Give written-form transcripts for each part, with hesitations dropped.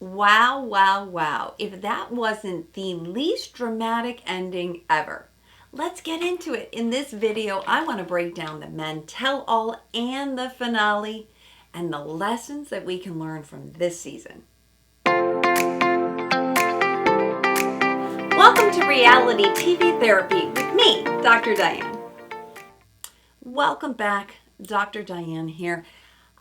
Wow, wow, wow. If that wasn't the least dramatic ending ever. Let's get into it. In this video, I want to break down the men tell all and the finale and the lessons that we can learn from this season. Welcome to Reality TV Therapy with me, Dr. Diane. Welcome back, Dr. Diane here.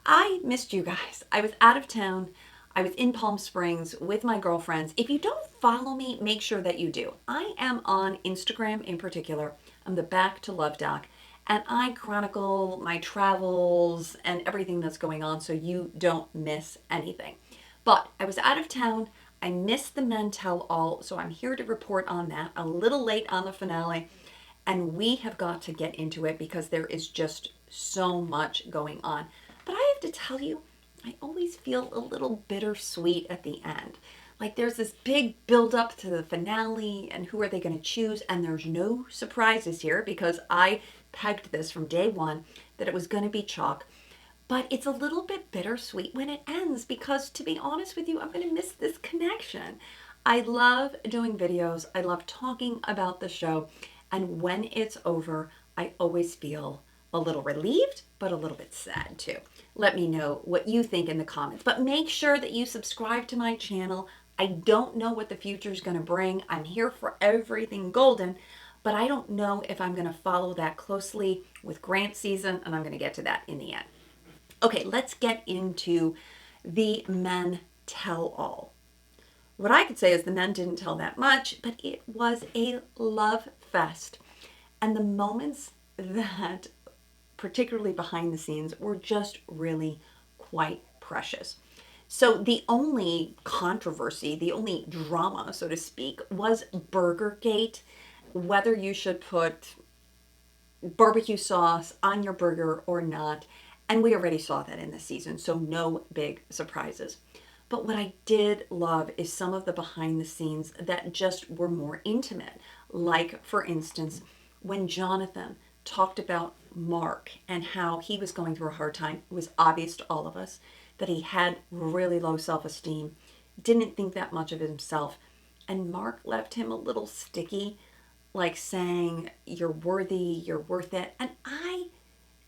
I missed you guys. I was out of town. I was in Palm Springs with my girlfriends. If you don't follow me, make sure that you do. I am on Instagram in particular. I'm the Back to Love Doc, and I chronicle my travels and everything that's going on so you don't miss anything. But I was out of town. I missed the Men Tell All, so I'm here to report on that. A little late on the finale, and we have got to get into it because there is just so much going on. But I have to tell you, I always feel a little bittersweet at the end. Like there's this big build up to the finale and who are they going to choose, and there's no surprises here because I pegged this from day one that it was going to be Chock. But it's a little bit bittersweet when it ends because, to be honest with you, I'm going to miss this connection. I love doing videos. I love talking about the show. And when it's over, I always feel a little relieved, but a little bit sad too. Let me know what you think in the comments. But make sure that you subscribe to my channel. I don't know what the future is going to bring. I'm here for everything golden, but I don't know if I'm going to follow that closely with Grant season, and I'm going to get to that in the end. Okay, let's get into the Men Tell All. What I could say is the men didn't tell that much, but it was a love fest. And the moments that, particularly behind the scenes, were just really quite precious. So the only controversy, the only drama, so to speak, was Burgergate, whether you should put barbecue sauce on your burger or not. And we already saw that in this season, so no big surprises. But what I did love is some of the behind the scenes that just were more intimate. Like, for instance, when Jonathan talked about Mark and how he was going through a hard time, it was obvious to all of us that he had really low self-esteem, didn't think that much of himself. And Mark left him a little sticky, like saying, "You're worthy, you're worth it." And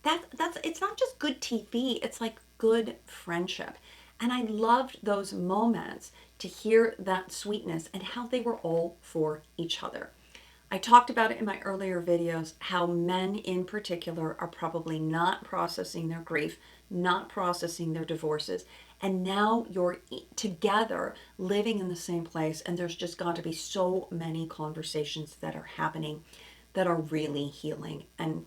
that's it's not just good TV, it's like good friendship. And I loved those moments to hear that sweetness and how they were all for each other. I talked about it in my earlier videos, how men in particular are probably not processing their grief, not processing their divorces. And now you're together living in the same place, and there's just got to be so many conversations that are happening that are really healing. And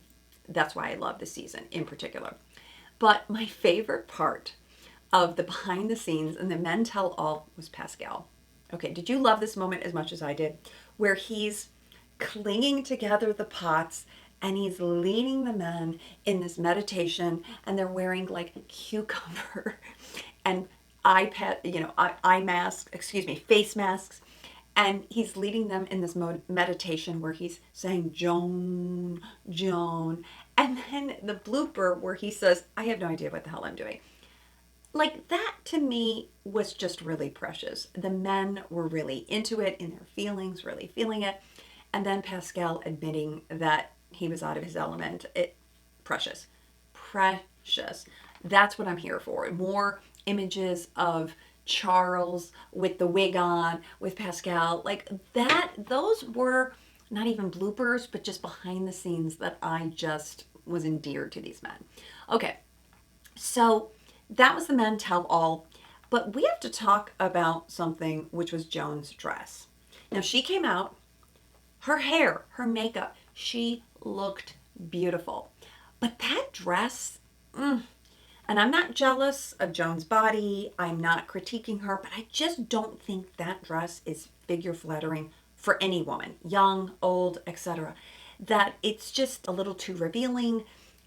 that's why I love this season in particular. But my favorite part of the behind the scenes and the Men Tell All was Pascal. Okay, did you love this moment as much as I did? Where he's clinging together the pots and he's leading the men in this meditation, and they're wearing like cucumber and eye masks, face masks. And he's leading them in this meditation where he's saying, Joan, Joan. And then the blooper where he says, I have no idea what the hell I'm doing. Like that to me was just really precious. The men were really into it in their feelings, really feeling it. And then Pascal admitting that he was out of his element. Precious. Precious. That's what I'm here for. More images of Charles with the wig on, with Pascal. Like that, those were not even bloopers, but just behind the scenes that I just was endeared to these men. Okay, so that was the Men Tell All. But we have to talk about something, which was Joan's dress. Now, she came out, her hair, her makeup, she looked beautiful. But that dress, and I'm not jealous of Joan's body, I'm not critiquing her, but I just don't think that dress is figure flattering for any woman, young, old, etc. That it's just a little too revealing,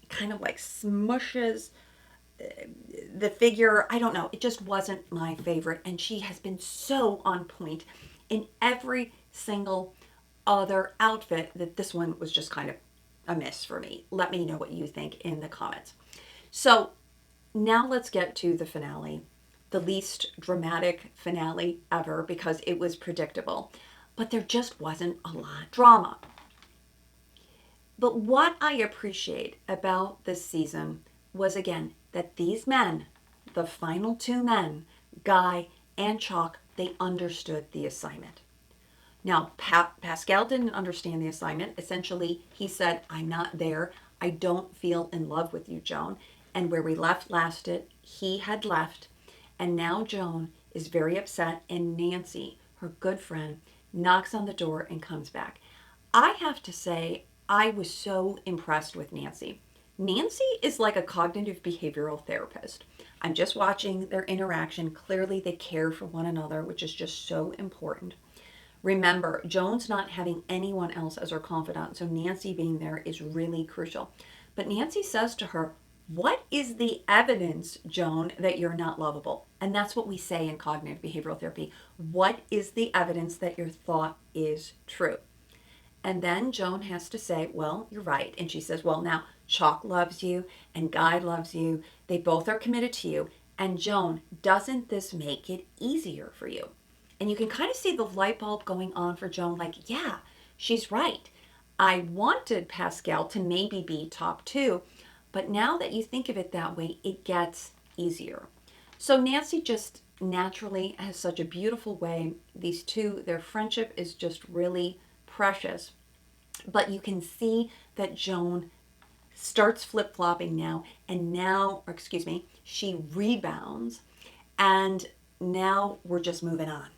kind of like smushes the figure. I don't know, it just wasn't my favorite, and she has been so on point in every single other outfit that this one was just kind of a miss for me. Let me know what you think in the comments. So now let's get to the finale. the least dramatic finale ever because it was predictable. But there just wasn't a lot of drama. But what I appreciate about this season was, again, that these men, the final two men, Guy and Chock, they understood the assignment. Now, Pascal didn't understand the assignment. Essentially, he said, I'm not there. I don't feel in love with you, Joan. And where we left he had left. And now Joan is very upset. And Nancy, her good friend, knocks on the door and comes back. I have to say, I was so impressed with Nancy. Nancy is like a cognitive behavioral therapist. I'm just watching their interaction. Clearly, they care for one another, which is just so important. Remember, Joan's not having anyone else as her confidant, so Nancy being there is really crucial. But Nancy says to her, what is the evidence, Joan, that you're not lovable? And that's what we say in cognitive behavioral therapy. What is the evidence that your thought is true? And then Joan has to say, well, you're right. And she says, well, now Chock loves you and Guy loves you. They both are committed to you. And Joan, doesn't this make it easier for you? And you can kind of see the light bulb going on for Joan, like, yeah, she's right. I wanted Pascal to maybe be top two, but now that you think of it that way, it gets easier. So Nancy just naturally has such a beautiful way. These two, their friendship is just really precious. But you can see that Joan starts flip-flopping now, and now, or excuse me, she rebounds, and now we're just moving on,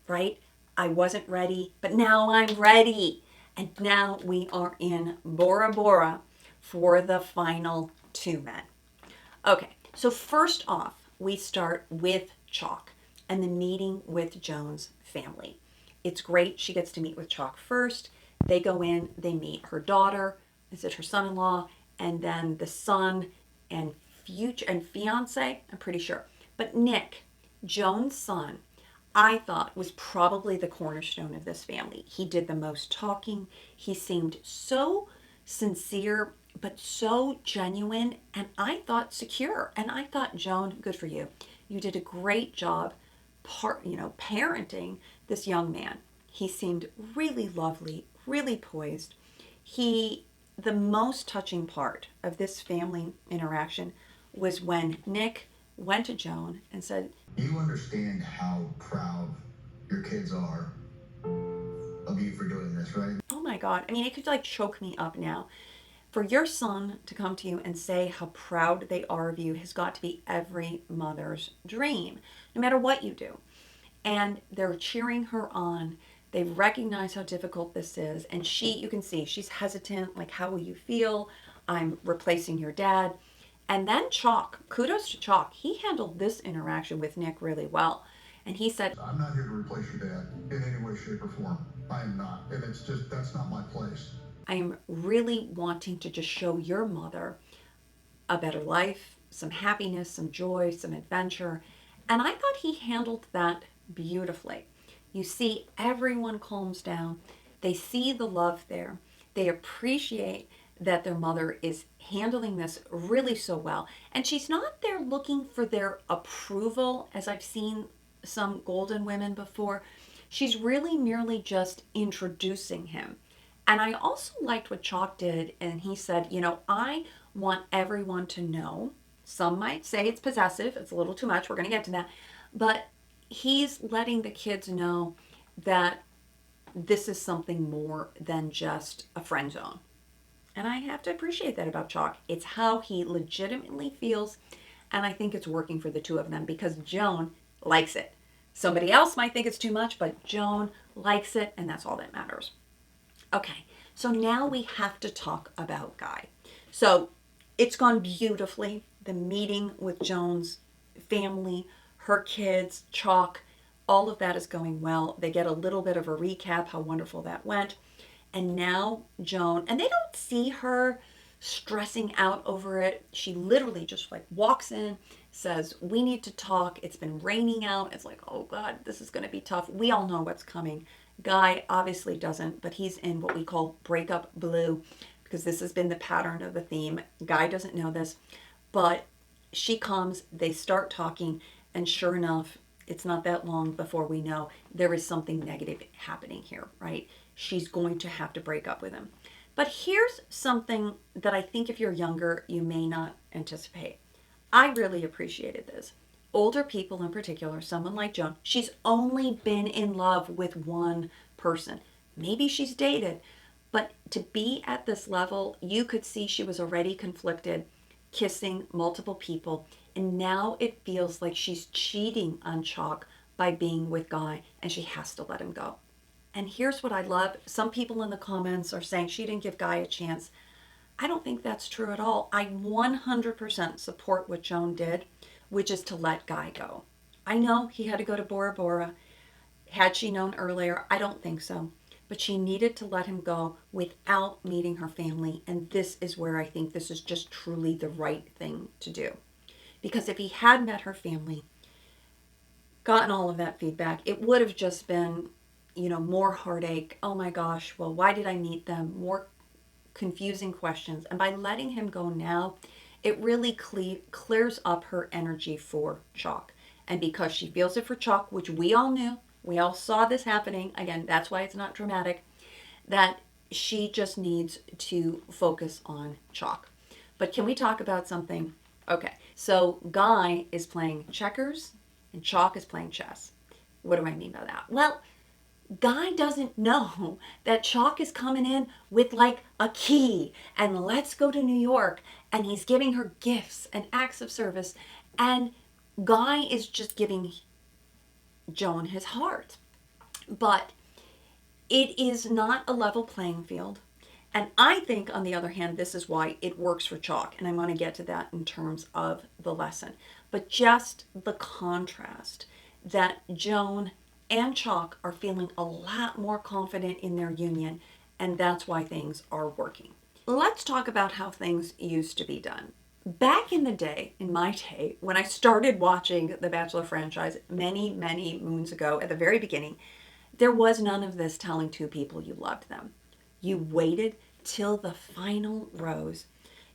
right? I wasn't ready, but now I'm ready. And now we are in Bora Bora for the final two men. Okay, so first off, we start with Chock and the meeting with Joan's family. It's great. She gets to meet with Chock first. They go in, they meet her daughter, is it her son-in-law, and then the son and future and fiance, I'm pretty sure. But Nick, Joan's son, I thought was probably the cornerstone of this family. He did the most talking. He seemed so sincere, but so genuine, and I thought secure. And I thought, Joan, good for you. You did a great job, parenting this young man. He seemed really lovely, really poised. The most touching part of this family interaction was when Nick went to Joan and said, you understand how proud your kids are of you for doing this, right? oh my God, I mean, it could like choke me up now. For your son to come to you and say how proud they are of you has got to be every mother's dream, no matter what you do. And they're cheering her on. They recognize how difficult this is. And you can see, she's hesitant, like, how will you feel? I'm replacing your dad. And then Chock, kudos to Chock, he handled this interaction with Nick really well. And he said, I'm not here to replace your dad in any way, shape, or form. I am not. And it's just, that's not my place. I'm really wanting to just show your mother a better life, some happiness, some joy, some adventure. And I thought he handled that beautifully. You see, everyone calms down. They see the love there. They appreciate that their mother is handling this really so well. And she's not there looking for their approval, as I've seen some golden women before. She's really merely just introducing him. And I also liked what Chock did. And he said, I want everyone to know. Some might say it's possessive. It's a little too much. We're going to get to that. But he's letting the kids know that this is something more than just a friend zone. And I have to appreciate that about Chock. It's how he legitimately feels. And I think it's working for the two of them because Joan likes it. Somebody else might think it's too much, but Joan likes it, and that's all that matters. Okay, so now we have to talk about Guy. So it's gone beautifully. The meeting with Joan's family, her kids, Chock, all of that is going well. They get a little bit of a recap how wonderful that went. And now Joan, and they don't see her stressing out over it. She literally just like walks in, says, we need to talk. It's been raining out. It's like, oh God, this is going to be tough. We all know what's coming. Guy obviously doesn't, but he's in what we call breakup blue because this has been the pattern of the theme. Guy doesn't know this, but she comes, they start talking, And sure enough, it's not that long before we know there is something negative happening here, right? She's going to have to break up with him. But here's something that I think if you're younger, you may not anticipate. I really appreciated this. Older people in particular, someone like Joan, she's only been in love with one person. Maybe she's dated, but to be at this level, you could see she was already conflicted, kissing multiple people, and now it feels like she's cheating on Chock by being with Guy, and she has to let him go. And here's what I love. Some people in the comments are saying she didn't give Guy a chance. I don't think that's true at all. I 100% support what Joan did, which is to let Guy go. I know he had to go to Bora Bora. Had she known earlier? I don't think so. But she needed to let him go without meeting her family. And this is where I think this is just truly the right thing to do. Because if he had met her family, gotten all of that feedback, it would have just been, more heartache. Oh my gosh, well, why did I meet them? More confusing questions. And by letting him go now, it really clears up her energy for Chock. And because she feels it for Chock, which we all knew, we all saw this happening, again, that's why it's not dramatic, that she just needs to focus on Chock. But can we talk about something? Okay, so Guy is playing checkers and Chock is playing chess. What do I mean by that? Well, Guy doesn't know that Chock is coming in with like a key and let's go to New York, and he's giving her gifts and acts of service, and Guy is just giving Joan his heart. But it is not a level playing field. And I think, on the other hand, this is why it works for Chock. And I want to get to that in terms of the lesson. But just the contrast that Joan and Chock are feeling a lot more confident in their union. And that's why things are working. Let's talk about how things used to be done. Back in the day, in my day, when I started watching the Bachelor franchise many, many moons ago at the very beginning, there was none of this telling two people you loved them. You waited till the final rose.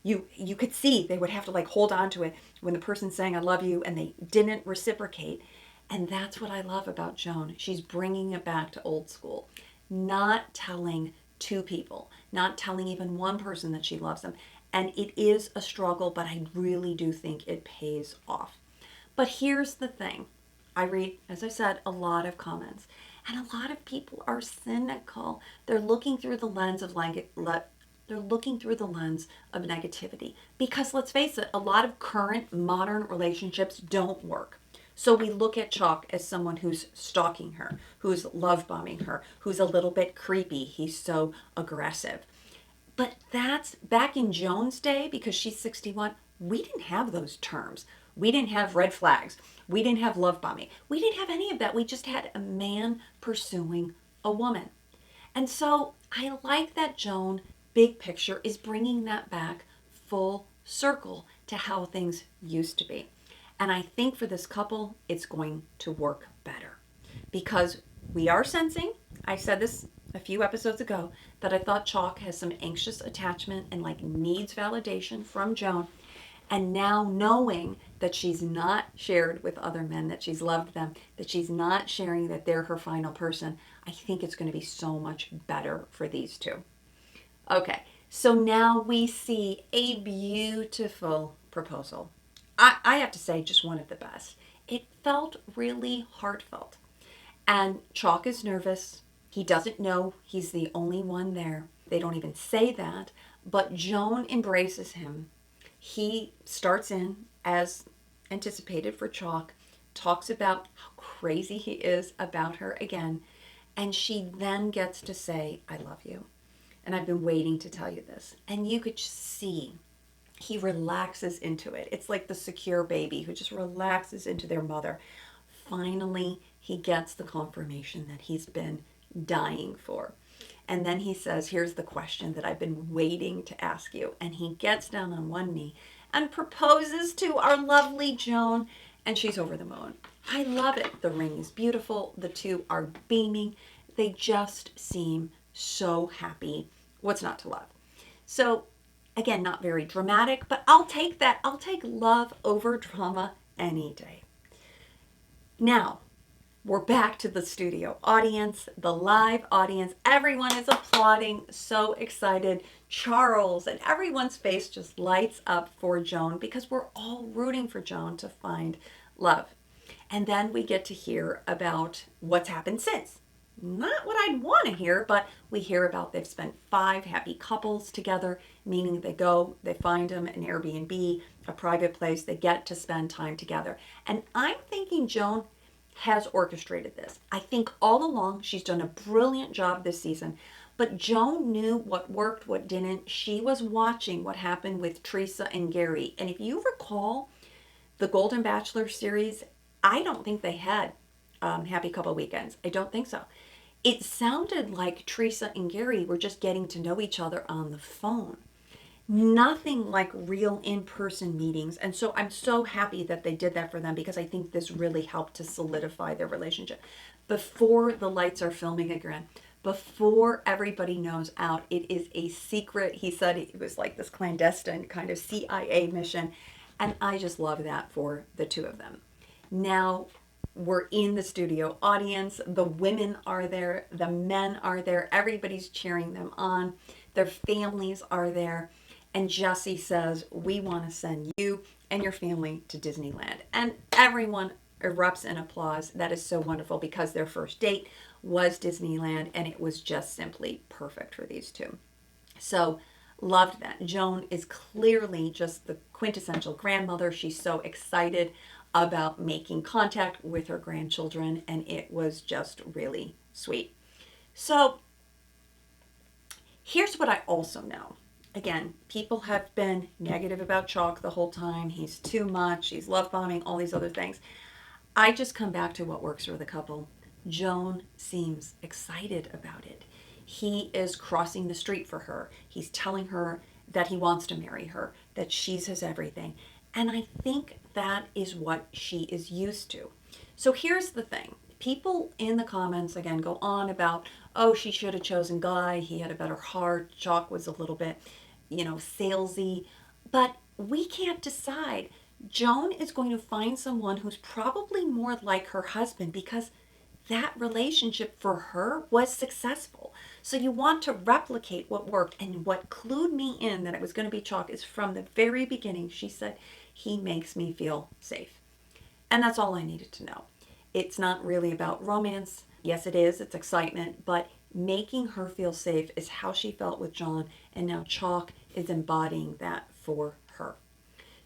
You could see they would have to like hold on to it when the person's saying I love you and they didn't reciprocate. And that's what I love about Joan. She's bringing it back to old school. Not telling two people, not telling even one person that she loves them. And it is a struggle, but I really do think it pays off. But here's the thing. I read, as I said, a lot of comments. And a lot of people are cynical. They're looking through the lens of they're looking through the lens of negativity. Because let's face it, a lot of current modern relationships don't work. So we look at Chock as someone who's stalking her, who's love bombing her, who's a little bit creepy. He's so aggressive. But that's back in Joan's day, because she's 61, we didn't have those terms. We didn't have red flags. We didn't have love bombing. We didn't have any of that. We just had a man pursuing a woman. And so I like that Joan, big picture, is bringing that back full circle to how things used to be. And I think for this couple, it's going to work better. Because we are sensing, I said this a few episodes ago, that I thought Chock has some anxious attachment and like needs validation from Joan. And now knowing that she's not shared with other men, that she's loved them, that she's not sharing that they're her final person, I think it's going to be so much better for these two. Okay, so now we see a beautiful proposal. I have to say, just one of the best. It felt really heartfelt. And Chock is nervous. He doesn't know he's the only one there. They don't even say that. But Joan embraces him. He starts in, as anticipated for Chock, talks about how crazy he is about her again. And she then gets to say, I love you. And I've been waiting to tell you this. And you could just see he relaxes into it. It's like the secure baby who just relaxes into their mother. Finally, he gets the confirmation that he's been dying for. And then he says, here's the question that I've been waiting to ask you. And he gets down on one knee and proposes to our lovely Joan, and she's over the moon. I love it. The ring is beautiful. The two are beaming. They just seem so happy. What's not to love? So again, not very dramatic, but I'll take that. I'll take love over drama any day. Now, we're back to the studio audience, the live audience. Everyone is applauding, so excited. Charles and everyone's face just lights up for Joan because we're all rooting for Joan to find love. And then we get to hear about what's happened since. Not what I'd want to hear, but we hear about they've spent 5 happy couples together, meaning they go, they find them an Airbnb, a private place, they get to spend time together. And I'm thinking Joan has orchestrated this. I think all along she's done a brilliant job this season, but Joan knew what worked, what didn't. She was watching what happened with Teresa and Gary. And if you recall the Golden Bachelor series, I don't think they had happy couple weekends. I don't think so. It sounded like Teresa and Gary were just getting to know each other on the phone. Nothing like real in-person meetings. And so I'm so happy that they did that for them because I think this really helped to solidify their relationship. Before the lights are filming again, before everybody knows out, it is a secret. He said it was like this clandestine kind of CIA mission. And I just love that for the two of them. Now we're in the studio audience. The women are there, the men are there, everybody's cheering them on, their families are there. And Jesse says, "We want to send you and your family to Disneyland." And everyone erupts in applause. That is so wonderful because their first date was Disneyland and it was just simply perfect for these two. So, loved that. Joan is clearly just the quintessential grandmother. She's so excited about making contact with her grandchildren, and it was just really sweet. So, here's what I also know. Again, people have been negative about Chock the whole time. He's too much, he's love bombing, all these other things. I just come back to what works for the couple. Joan seems excited about it. He is crossing the street for her. He's telling her that he wants to marry her, that she's his everything. And I think that is what she is used to. So here's the thing. People in the comments again go on about, oh, she should have chosen Guy. He had a better heart. Chock was a little bit, salesy. But we can't decide. Joan is going to find someone who's probably more like her husband because that relationship for her was successful. So you want to replicate what worked. And what clued me in that it was going to be Chock is from the very beginning, she said, he makes me feel safe. And that's all I needed to know. It's not really about romance. Yes, it is. It's excitement. But making her feel safe is how she felt with John. And now Chock is embodying that for her.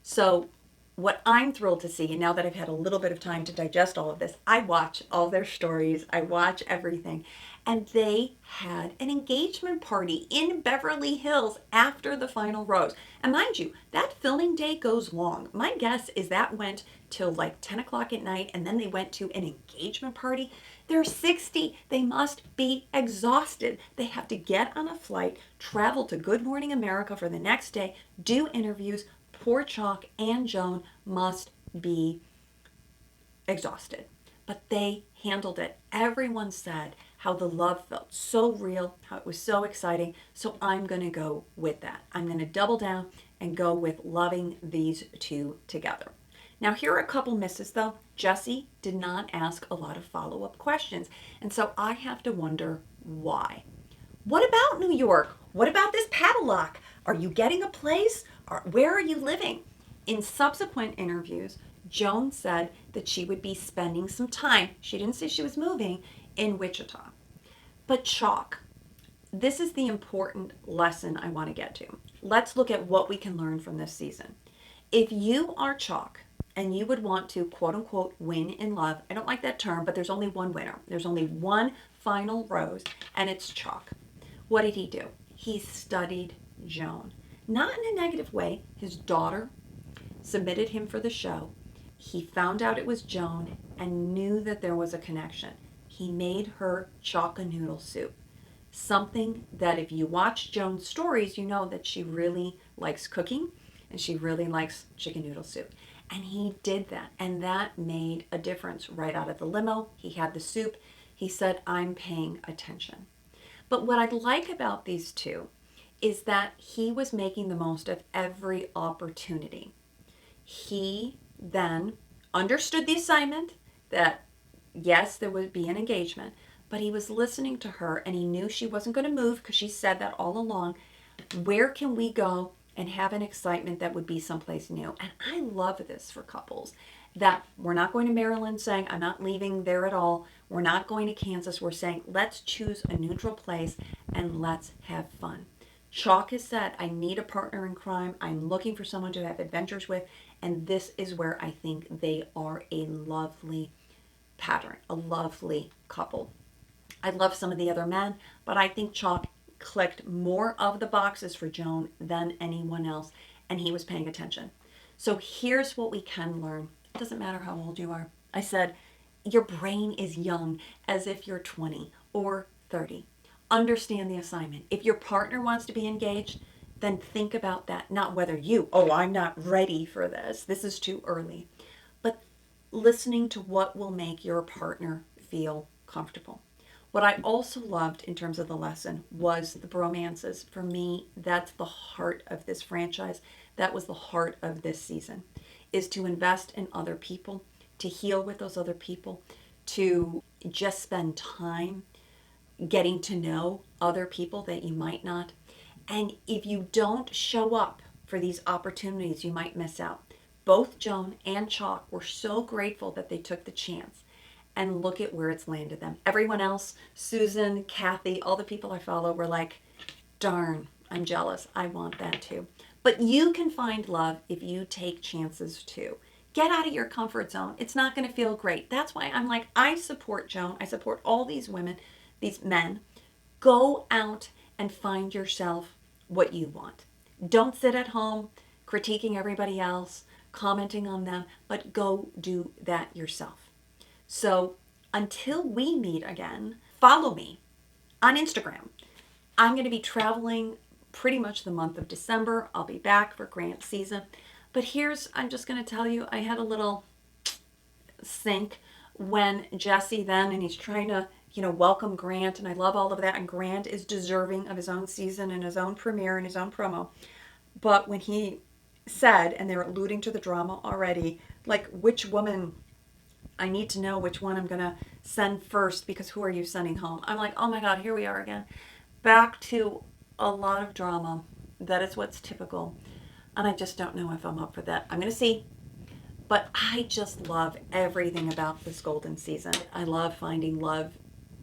So what I'm thrilled to see, and now that I've had a little bit of time to digest all of this, I watch all their stories, I watch everything, and they had an engagement party in Beverly Hills after the final rose. And mind you, that filming day goes long. My guess is that went till like 10 o'clock at night, and then they went to an engagement party. They're 60. They must be exhausted. They have to get on a flight, travel to Good Morning America for the next day, do interviews. Poor Chock and Joan must be exhausted. But they handled it. Everyone said how the love felt so real, how it was so exciting. So I'm going to go with that. I'm going to double down and go with loving these two together. Now, here are a couple misses though. Jesse did not ask a lot of follow-up questions. And so I have to wonder why. What about New York? What about this paddle lock? Are you getting a place? Where are you living? In subsequent interviews, Joan said that she would be spending some time, she didn't say she was moving, in Wichita. But Chock, this is the important lesson I want to get to. Let's look at what we can learn from this season. If you are Chock and you would want to, quote unquote, win in love, I don't like that term, but there's only one winner. There's only one final rose, and it's Chock. What did he do? He studied Joan. Not in a negative way. His daughter submitted him for the show. He found out it was Joan and knew that there was a connection. He made her chock-a-noodle soup. Something that if you watch Joan's stories, you know that she really likes cooking and she really likes chicken noodle soup. And he did that. And that made a difference right out of the limo. He had the soup. He said, I'm paying attention. But what I like about these two is that he was making the most of every opportunity. He then understood the assignment that Yes, there would be an engagement, but he was listening to her and he knew she wasn't going to move because she said that all along. Where can we go and have an excitement that would be someplace new? And I love this for couples, that we're not going to Maryland saying, I'm not leaving there at all. We're not going to Kansas. We're saying, let's choose a neutral place and let's have fun. Chock has said, I need a partner in crime. I'm looking for someone to have adventures with. And this is where I think they are a lovely pattern, a lovely couple. I love some of the other men, but I think Chock clicked more of the boxes for Joan than anyone else, and he was paying attention. So here's what we can learn. It doesn't matter how old you are. I said, your brain is young, as if you're 20 or 30. Understand the assignment. If your partner wants to be engaged, then think about that. Not whether you, oh, I'm not ready for this. This is too early. But listening to what will make your partner feel comfortable. What I also loved in terms of the lesson was the bromances. For me, that's the heart of this franchise. That was the heart of this season, is to invest in other people, to heal with those other people, to just spend time getting to know other people that you might not. And if you don't show up for these opportunities, you might miss out. Both Joan and Chock were so grateful that they took the chance. And look at where it's landed them. Everyone else, Susan, Kathy, all the people I follow were like, darn, I'm jealous. I want that too. But you can find love if you take chances too. Get out of your comfort zone. It's not going to feel great. That's why I'm like, I support Joan. I support all these women, these men. Go out and find yourself what you want. Don't sit at home critiquing everybody else, commenting on them, but go do that yourself. So until we meet again, follow me on Instagram. I'm going to be traveling pretty much the month of December. I'll be back for grant season. But I'm just going to tell you, I had a little sink when Jesse then, and he's trying to, welcome Grant, and I love all of that. And Grant is deserving of his own season and his own premiere and his own promo. But when he said, and they're alluding to the drama already, like which woman, I need to know which one I'm going to send first because who are you sending home? I'm like, oh my God, here we are again. Back to a lot of drama. That is what's typical. And I just don't know if I'm up for that. I'm going to see. But I just love everything about this golden season. I love finding love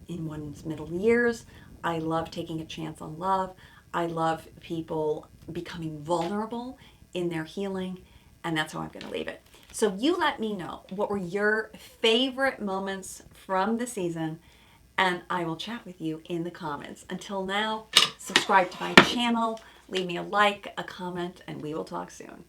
in one's middle years. I love taking a chance on love. I love people becoming vulnerable in their healing. And that's how I'm going to leave it. So you let me know what were your favorite moments from the season, and I will chat with you in the comments. Until now, subscribe to my channel, leave me a like, a comment, and we will talk soon.